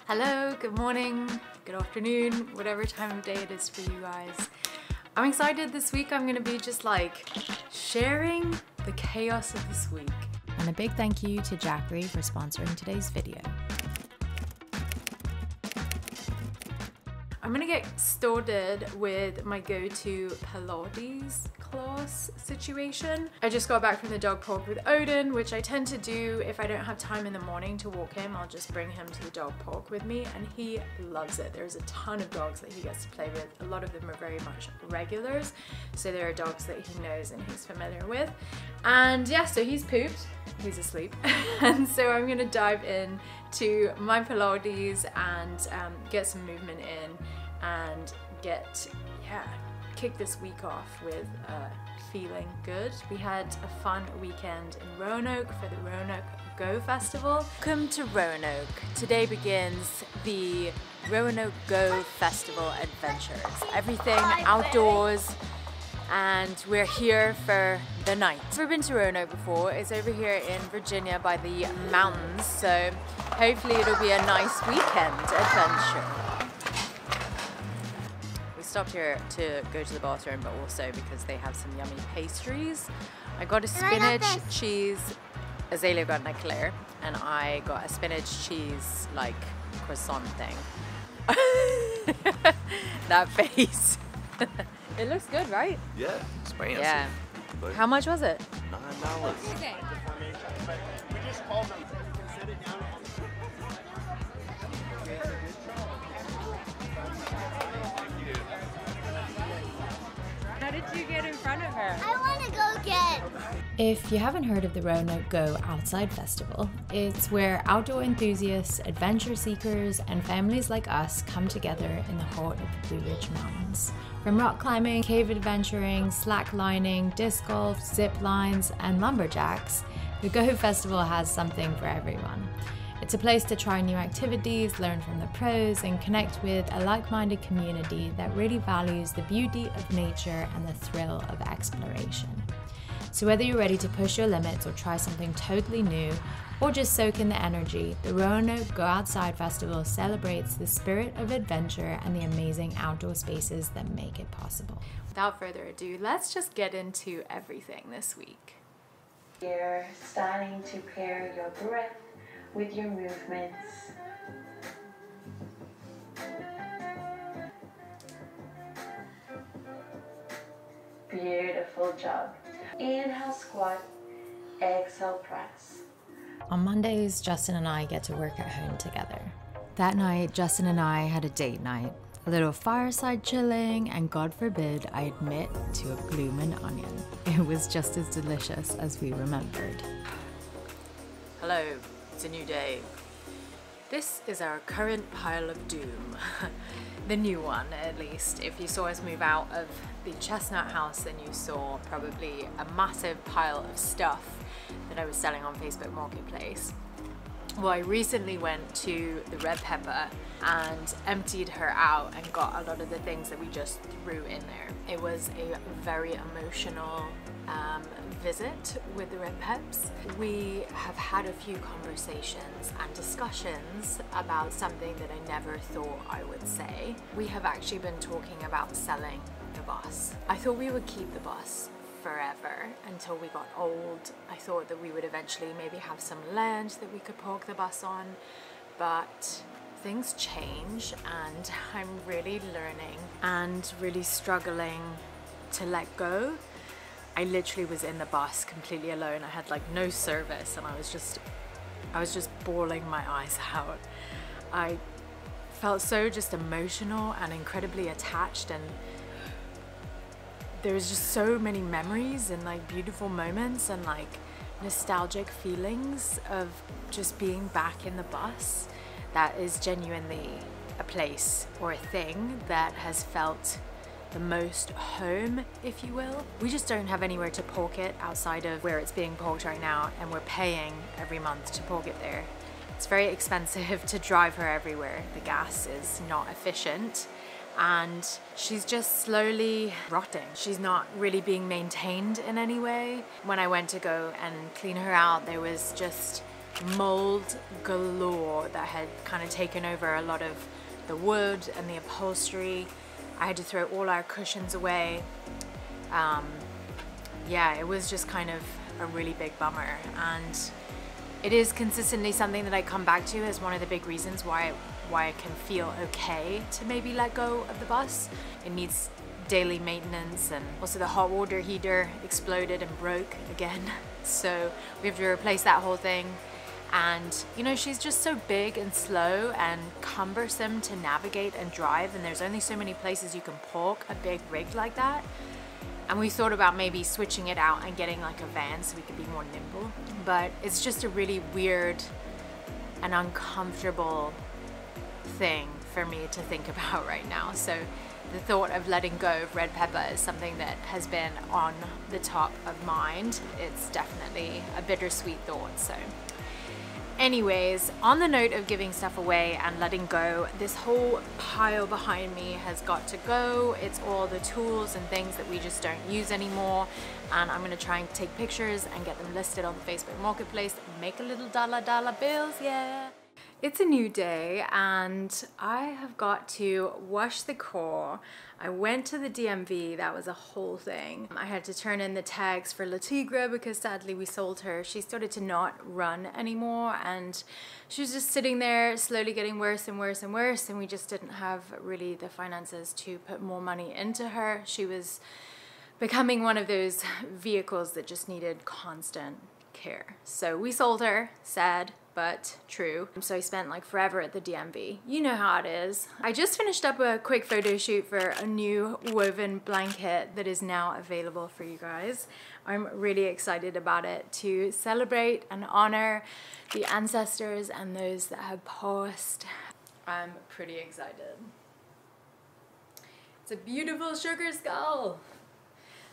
Hello, good morning, good afternoon, whatever time of day it is for you guys. I'm excited. This week I'm gonna be just like sharing the chaos of this week. And a big thank you to Jackery for sponsoring today's video. I'm gonna get started with my go-to Pilates class situation. I just got back from the dog park with Odin, which I tend to do if I don't have time in the morning to walk him. I'll just bring him to the dog park with me and he loves it. There's a ton of dogs that he gets to play with. A lot of them are very much regulars, so there are dogs that he knows and he's familiar with. And yeah, so he's pooped, he's asleep. And so I'm gonna dive in to my Pilates and get some movement in and kick this week off with feeling good. We had a fun weekend in Roanoke for the Roanoke Go Festival. Welcome to Roanoke. Today begins the Roanoke Go Festival adventures. Everything outdoors, and we're here for the night. I've never been to Roanoke before. It's over here in Virginia by the mountains, so hopefully it'll be a nice weekend adventure. We stopped here to go to the bathroom, but also because they have some yummy pastries. I got a spinach cheese, Azalea got an eclair, and I got a spinach cheese like croissant thing. That face. It looks good, right? Yeah, it's fancy. Yeah. But How much was it? $9. Okay. We just called them. Set it down. How did you get in front of her? I want to go get. If you haven't heard of the Roanoke Go Outside Festival, it's where outdoor enthusiasts, adventure seekers, and families like us come together in the heart of the Blue Ridge Mountains. From rock climbing, cave adventuring, slacklining, disc golf, zip lines, and lumberjacks, the Go Festival has something for everyone. It's a place to try new activities, learn from the pros, and connect with a like-minded community that really values the beauty of nature and the thrill of exploration. So whether you're ready to push your limits or try something totally new, or just soak in the energy, the Roanoke Go Outside Festival celebrates the spirit of adventure and the amazing outdoor spaces that make it possible. Without further ado, let's just get into everything this week. You're starting to pair your breath with your movements. Beautiful job. Inhale, squat. Exhale, press. On Mondays, Justin and I get to work at home together. That night, Justin and I had a date night, a little fireside chilling, and God forbid I admit to a bloomin' onion. It was just as delicious as we remembered. Hello, it's a new day. This is our current pile of doom. The new one, at least. If you saw us move out of the Chestnut house, then you saw probably a massive pile of stuff that I was selling on Facebook Marketplace. Well, I recently went to the Red Pepper and emptied her out and got a lot of the things that we just threw in there. It was a very emotional visit with the Red Peps. We have had a few conversations and discussions about something that I never thought I would say. We have actually been talking about selling the bus. I thought we would keep the bus forever until we got old. I thought that we would eventually maybe have some land that we could park the bus on, but things change and I'm really learning and really struggling to let go. I literally was in the bus completely alone. I had like no service and I was just bawling my eyes out. I felt so just emotional and incredibly attached, and there was just so many memories and like beautiful moments and like nostalgic feelings of just being back in the bus. That is genuinely a place or a thing that has felt the most home, if you will. We just don't have anywhere to park it outside of where it's being parked right now, and we're paying every month to park it there. It's very expensive to drive her everywhere. The gas is not efficient and she's just slowly rotting. She's not really being maintained in any way. When I went to go and clean her out, there was just mold galore that had kind of taken over a lot of the wood and the upholstery. I had to throw all our cushions away. Yeah, it was just kind of a really big bummer, and it is consistently something that I come back to as one of the big reasons why I can feel okay to maybe let go of the bus. It needs daily maintenance, and also the hot water heater exploded and broke again. So we have to replace that whole thing. And you know, she's just so big and slow and cumbersome to navigate and drive, and there's only so many places you can park a big rig like that. And we thought about maybe switching it out and getting like a van so we could be more nimble. But it's just a really weird and uncomfortable thing for me to think about right now. So the thought of letting go of red pepper is something that has been on the top of mind. It's definitely a bittersweet thought. So anyways, on the note of giving stuff away and letting go, this whole pile behind me has got to go. It's all the tools and things that we just don't use anymore. And I'm gonna try and take pictures and get them listed on the Facebook Marketplace and make a little dollar bills, yeah. It's a new day and I have got to wash the car. I went to the DMV, that was a whole thing. I had to turn in the tags for La Tigra because sadly we sold her. She started to not run anymore and she was just sitting there slowly getting worse and worse and worse, and we just didn't have really the finances to put more money into her. She was becoming one of those vehicles that just needed constant care. So we sold her, sad but true. So I spent like forever at the DMV. You know how it is. I just finished up a quick photo shoot for a new woven blanket that is now available for you guys. I'm really excited about it to celebrate and honor the ancestors and those that have passed. I'm pretty excited. It's a beautiful sugar skull.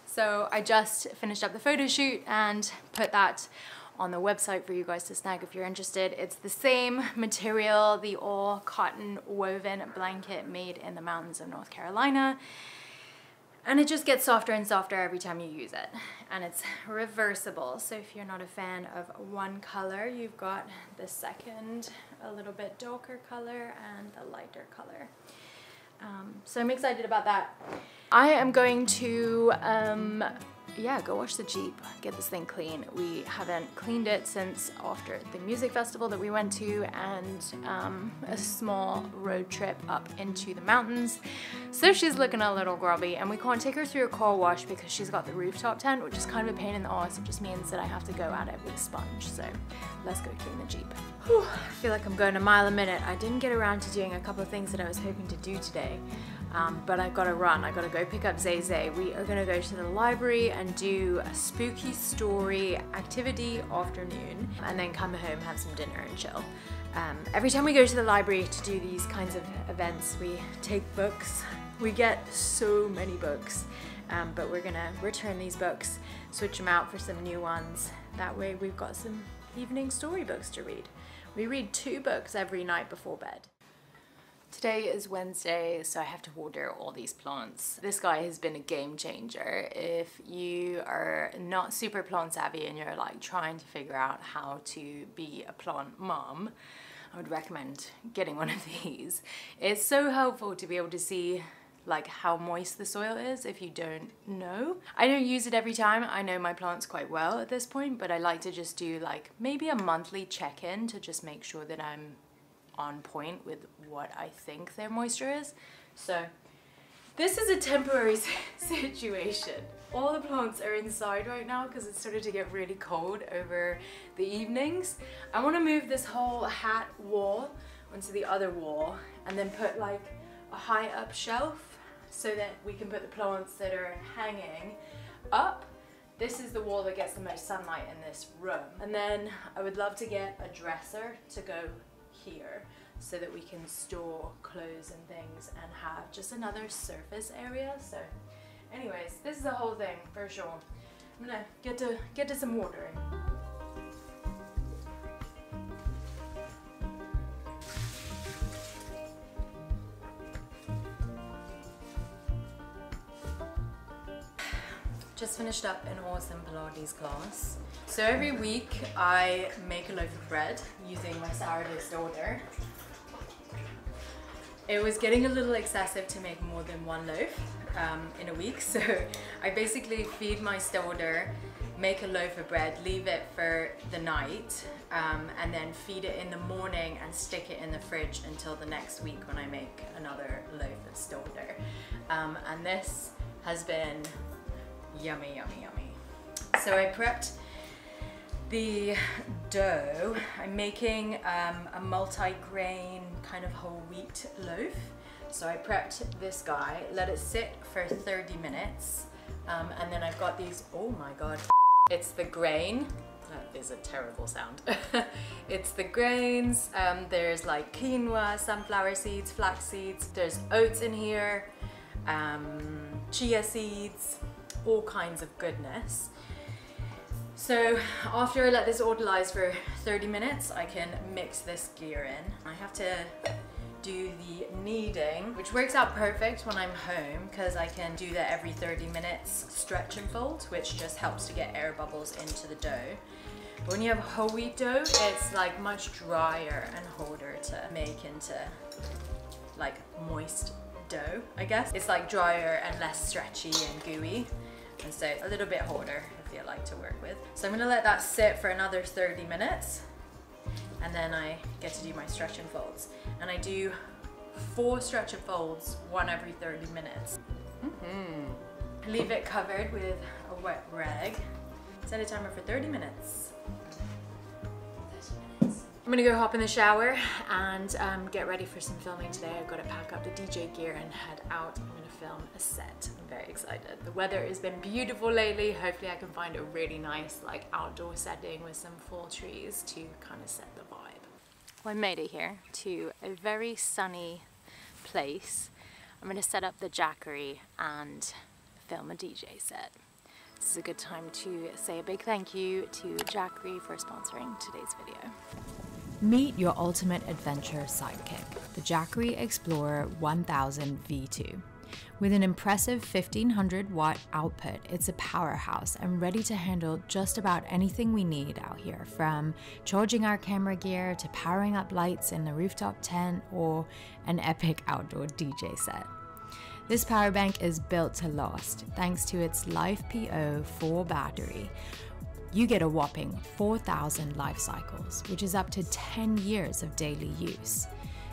So I just finished up the photo shoot and put that on the website for you guys to snag if you're interested. It's the same material, the all cotton woven blanket made in the mountains of North Carolina. And it just gets softer and softer every time you use it. And it's reversible. So if you're not a fan of one color, you've got the second, a little bit darker color and the lighter color. So I'm excited about that. I am going to yeah, go wash the Jeep, get this thing clean. We haven't cleaned it since after the music festival that we went to and a small road trip up into the mountains. So she's looking a little grubby and we can't take her through a car wash because she's got the rooftop tent, which is kind of a pain in the ass. It just means that I have to go at it with a sponge. So let's go clean the Jeep. Whew, I feel like I'm going a mile a minute. I didn't get around to doing a couple of things that I was hoping to do today. But I gotta run. I gotta go pick up Zay Zay. We are gonna go to the library and do a spooky story activity afternoon and then come home, have some dinner and chill. Every time we go to the library to do these kinds of events, we take books. We get so many books, but we're gonna return these books, switch them out for some new ones. That way we've got some evening storybooks to read. We read 2 books every night before bed. Today is Wednesday, so I have to water all these plants. This guy has been a game changer. If you are not super plant savvy and you're like trying to figure out how to be a plant mom, I would recommend getting one of these. It's so helpful to be able to see like how moist the soil is if you don't know. I don't use it every time. I know my plants quite well at this point, but I like to just do like maybe a monthly check-in to just make sure that I'm on point with what I think their moisture is. So this is a temporary situation. All the plants are inside right now because it started to get really cold over the evenings. I want to move this whole hat wall onto the other wall and then put like a high up shelf so that we can put the plants that are hanging up. This is the wall that gets the most sunlight in this room. And then I would love to get a dresser to go here so that we can store clothes and things and have just another surface area. So anyways, this is the whole thing for sure. I'm gonna get to some watering. Just finished up an awesome Pilates class. So every week I make a loaf of bread using my Sourdough Starte. It was getting a little excessive to make more than one loaf in a week, so I basically feed my starter, make a loaf of bread, leave it for the night, and then feed it in the morning and stick it in the fridge until the next week when I make another loaf of starter. And this has been yummy, yummy, yummy. So I prepped the dough. I'm making a multi-grain kind of whole wheat loaf. So I prepped this guy, let it sit for 30 minutes, and then I've got these, oh my god, it's the grain. That is a terrible sound. It's the grains, there's like quinoa, sunflower seeds, flax seeds, there's oats in here, chia seeds, all kinds of goodness. So after I let this autolyze for 30 minutes, I can mix this gear in. I have to do the kneading, which works out perfect when I'm home because I can do that every 30 minutes stretch and fold, which just helps to get air bubbles into the dough. But when you have whole wheat dough, it's like much drier and harder to make into like moist dough, I guess. It's like drier and less stretchy and gooey, and so a little bit harder I feel like to work with. So I'm gonna let that sit for another 30 minutes and then I get to do my stretch and folds. And I do 4 stretch and folds, 1 every 30 minutes. Leave it covered with a wet rag. Set a timer for 30 minutes. I'm gonna go hop in the shower and get ready for some filming today. I've got to pack up the DJ gear and head out. I'm gonna film a set. I'm very excited. The weather has been beautiful lately. Hopefully I can find a really nice like outdoor setting with some fall trees to kind of set the vibe. Well, I made it here to a very sunny place. I'm gonna set up the Jackery and film a DJ set. This is a good time to say a big thank you to Jackery for sponsoring today's video. Meet your ultimate adventure sidekick, the Jackery Explorer 1000 V2. With an impressive 1500 watt output, it's a powerhouse and ready to handle just about anything we need out here, from charging our camera gear to powering up lights in the rooftop tent or an epic outdoor DJ set. This power bank is built to last thanks to its LiFePO4 battery. You get a whopping 4,000 life cycles, which is up to 10 years of daily use.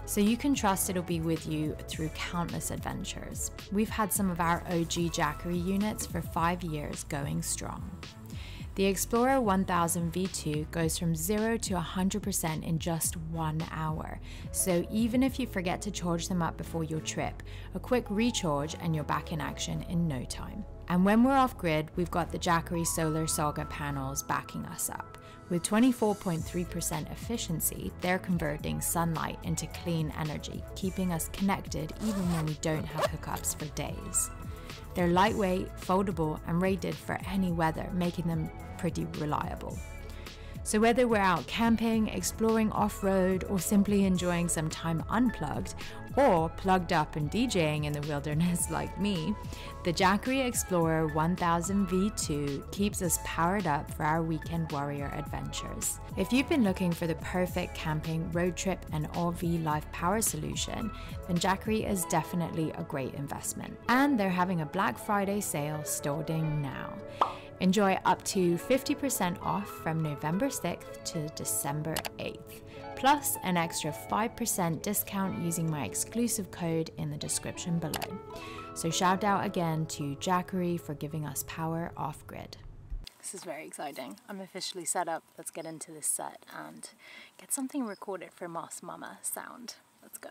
So you can trust it'll be with you through countless adventures. We've had some of our OG Jackery units for 5 years going strong. The Explorer 1000 V2 goes from 0 to 100% in just 1 hour. So even if you forget to charge them up before your trip, a quick recharge and you're back in action in no time. And when we're off grid, we've got the Jackery Solar Saga panels backing us up. With 24.3% efficiency, they're converting sunlight into clean energy, keeping us connected even when we don't have hookups for days. They're lightweight, foldable, and rated for any weather, making them pretty reliable. So whether we're out camping, exploring off-road, or simply enjoying some time unplugged, or plugged up and DJing in the wilderness like me, the Jackery Explorer 1000 V2 keeps us powered up for our weekend warrior adventures. If you've been looking for the perfect camping, road trip, and RV life power solution, then Jackery is definitely a great investment. And they're having a Black Friday sale starting now. Enjoy up to 50% off from November 6th to December 8th, plus an extra 5% discount using my exclusive code in the description below. So shout out again to Jackery for giving us power off-grid. This is very exciting. I'm officially set up. Let's get into this set and get something recorded for Moss Mama sound. Let's go.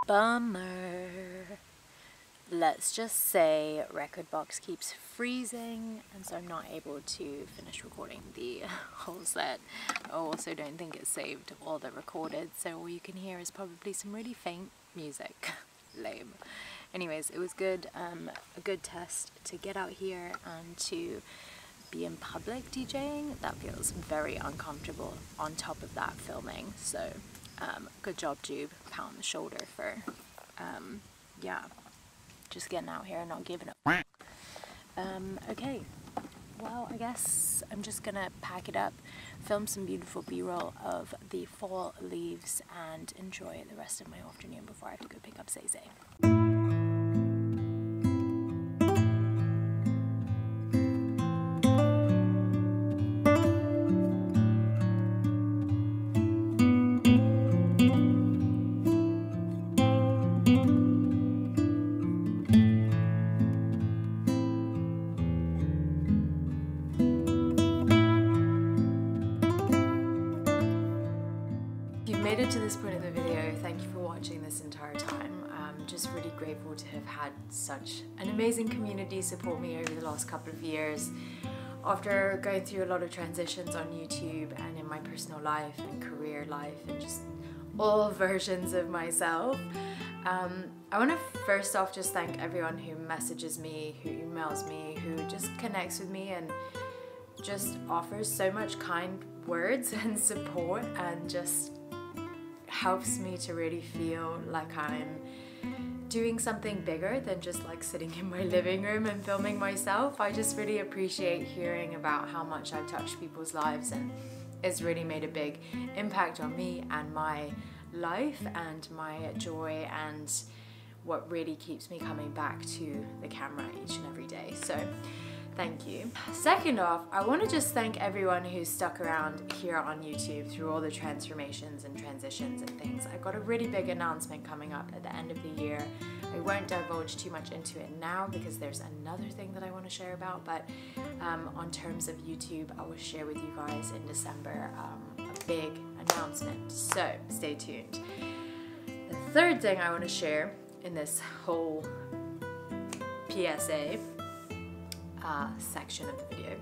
Bummer. Let's just say Rekordbox keeps freezing, and so I'm not able to finish recording the whole set. I also don't think it's saved all that recorded, so all you can hear is probably some really faint music. Lame. Anyways, it was good, a good test to get out here and to be in public DJing. That feels very uncomfortable on top of that filming, so good job, Juby. Pat on the shoulder for yeah, just getting out here and not giving up. Okay, well, I guess I'm just gonna pack it up, film some beautiful b-roll of the fall leaves, and enjoy the rest of my afternoon before I have to go pick up Zay. Made it to this point of the video. Thank you for watching this entire time. I'm just really grateful to have had such an amazing community support me over the last couple of years. After going through a lot of transitions on YouTube and in my personal life and career life and just all versions of myself, I want to first off just thank everyone who messages me, who emails me, who just connects with me and just offers so much kind words and support, and just helps me to really feel like I'm doing something bigger than just like sitting in my living room and filming myself. I just really appreciate hearing about how much I've touched people's lives, and it's really made a big impact on me and my life and my joy and what really keeps me coming back to the camera each and every day. So thank you. Second off, I want to just thank everyone who's stuck around here on YouTube through all the transformations and transitions and things. I've got a really big announcement coming up at the end of the year. I won't divulge too much into it now because there's another thing that I want to share about, but on terms of YouTube, I will share with you guys in December a big announcement, so stay tuned. The third thing I want to share in this whole PSA section of the video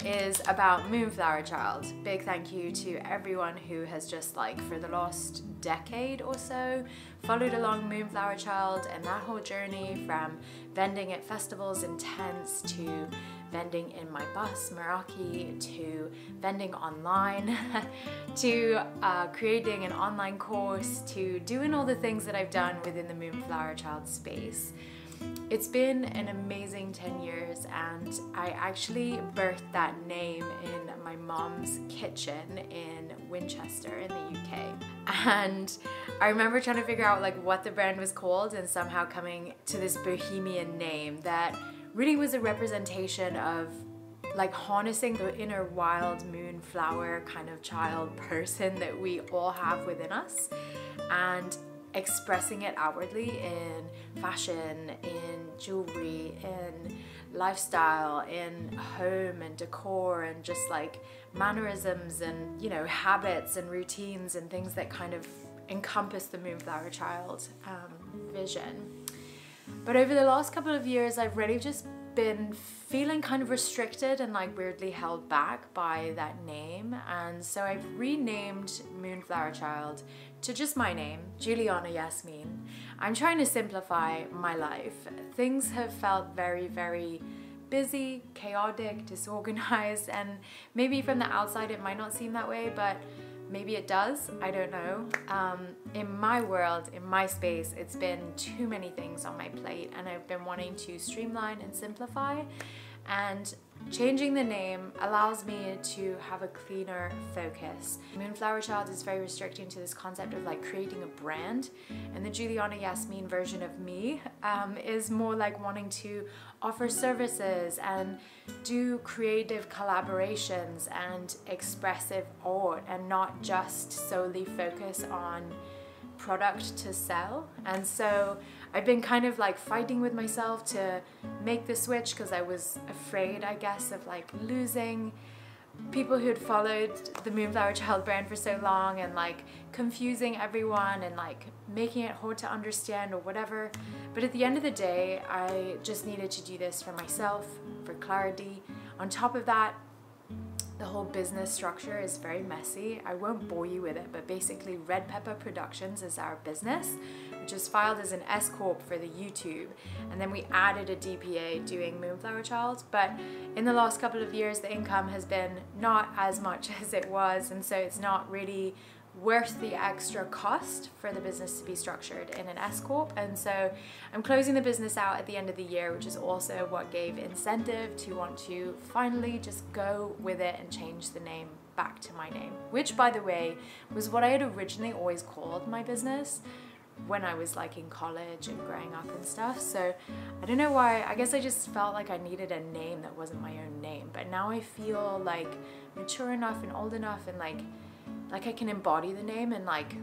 is about Moonflower Child. Big thank you to everyone who has just like for the last decade or so followed along Moonflower Child and that whole journey, from vending at festivals in tents to vending in my bus, Meraki, to vending online, to creating an online course, to doing all the things that I've done within the Moonflower Child space. It's been an amazing 10 years, and I actually birthed that name in my mom's kitchen in Winchester in the UK. And I remember trying to figure out like what the brand was called and somehow coming to this bohemian name that really was a representation of like harnessing the inner wild moonflower kind of child person that we all have within us, and expressing it outwardly in fashion, in jewelry, in lifestyle, in home and decor, and just like mannerisms and, you know, habits and routines and things that kind of encompass the Moonflower Child vision. But over the last couple of years, I've really just been feeling kind of restricted and like weirdly held back by that name, and so I've renamed Moonflower Child to just my name, Juliana Yasmin. I'm trying to simplify my life. Things have felt very, very busy, chaotic, disorganized, and maybe from the outside it might not seem that way, but maybe it does, I don't know. In my world, in my space, it's been too many things on my plate, and I've been wanting to streamline and simplify, and changing the name allows me to have a cleaner focus. Moonflower Child is very restricting to this concept of like creating a brand, and the Juliana Yasmin version of me is more like wanting to offer services and do creative collaborations and expressive art, and not just solely focus on product to sell. And so I've been kind of like fighting with myself to make the switch because I was afraid, I guess, of like losing people who had followed the Moonflower Child brand for so long and like confusing everyone and like making it hard to understand or whatever. But at the end of the day, I just needed to do this for myself, for clarity. On top of that, the whole business structure is very messy. I won't bore you with it, but basically Red Pepper Productions is our business, which is filed as an S Corp for the YouTube. And then we added a DPA doing Moonflower Child. But in the last couple of years, the income has been not as much as it was. And so it's not really worth the extra cost for the business to be structured in an S Corp. And so I'm closing the business out at the end of the year, which is also what gave incentive to want to finally just go with it and change the name back to my name, which by the way was what I had originally always called my business when I was like in college and growing up and stuff. So I don't know why, I guess I just felt like I needed a name that wasn't my own name. But now I feel like mature enough and old enough and like I can embody the name and like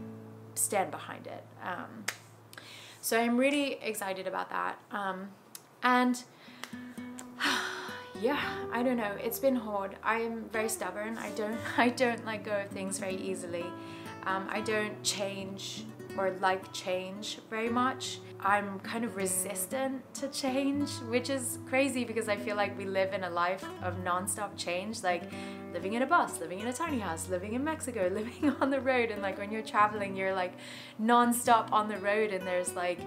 stand behind it. So I'm really excited about that. And yeah, I don't know, it's been hard. I am very stubborn. I don't let go of things very easily. I don't change or like change very much. I'm kind of resistant to change, which is crazy because I feel like we live in a life of non-stop change, like living in a bus, living in a tiny house, living in Mexico, living on the road, and like when you're traveling, you're like non-stop on the road and there's like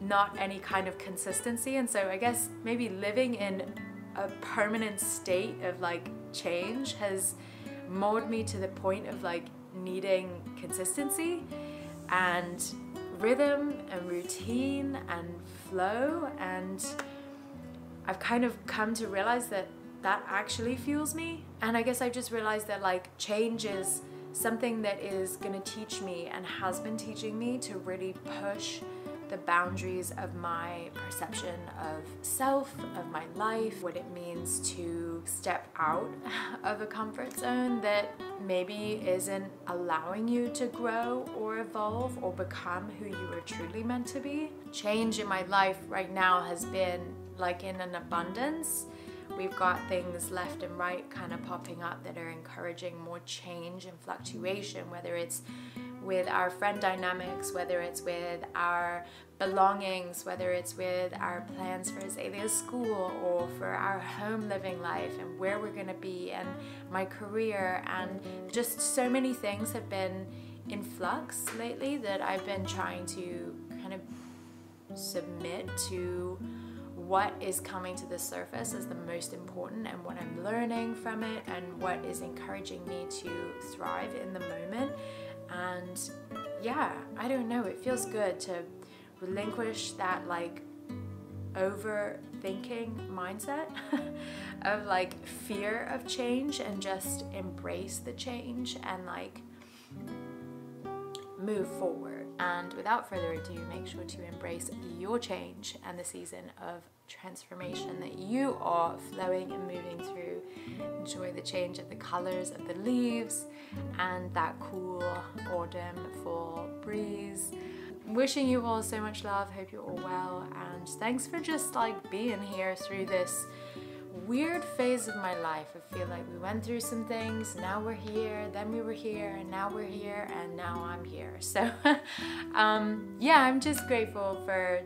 not any kind of consistency. And so I guess maybe living in a permanent state of like change has molded me to the point of like needing consistency and rhythm and routine and flow, and I've kind of come to realize that that actually fuels me. And I guess I just realized that like change is something that is gonna teach me and has been teaching me to really push the boundaries of my perception of self, of my life, what it means to step out of a comfort zone that maybe isn't allowing you to grow or evolve or become who you are truly meant to be. Change in my life right now has been like in an abundance. We've got things left and right kind of popping up that are encouraging more change and fluctuation, whether it's with our friend dynamics, whether it's with our belongings, whether it's with our plans for Azalea's school or for our home living life and where we're gonna be and my career, and just so many things have been in flux lately that I've been trying to kind of submit to what is coming to the surface as the most important and what I'm learning from it and what is encouraging me to thrive in the moment. And yeah, I don't know, it feels good to relinquish that like overthinking mindset of like fear of change and just embrace the change and like move forward. And without further ado, make sure to embrace your change and the season of transformation that you are flowing and moving through. Enjoy the change of the colors of the leaves and that cool autumn fall breeze. Wishing you all so much love, hope you're all well, and thanks for just like being here through this weird phase of my life. I feel like we went through some things, now we're here, then we were here, and now we're here, and now I'm here. So yeah, I'm just grateful for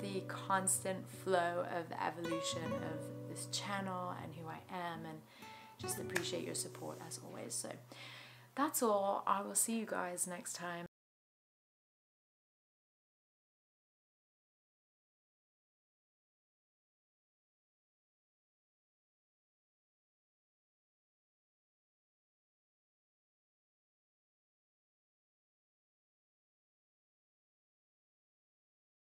the constant flow of the evolution of this channel and who I am, and just appreciate your support as always. So that's all. I will see you guys next time.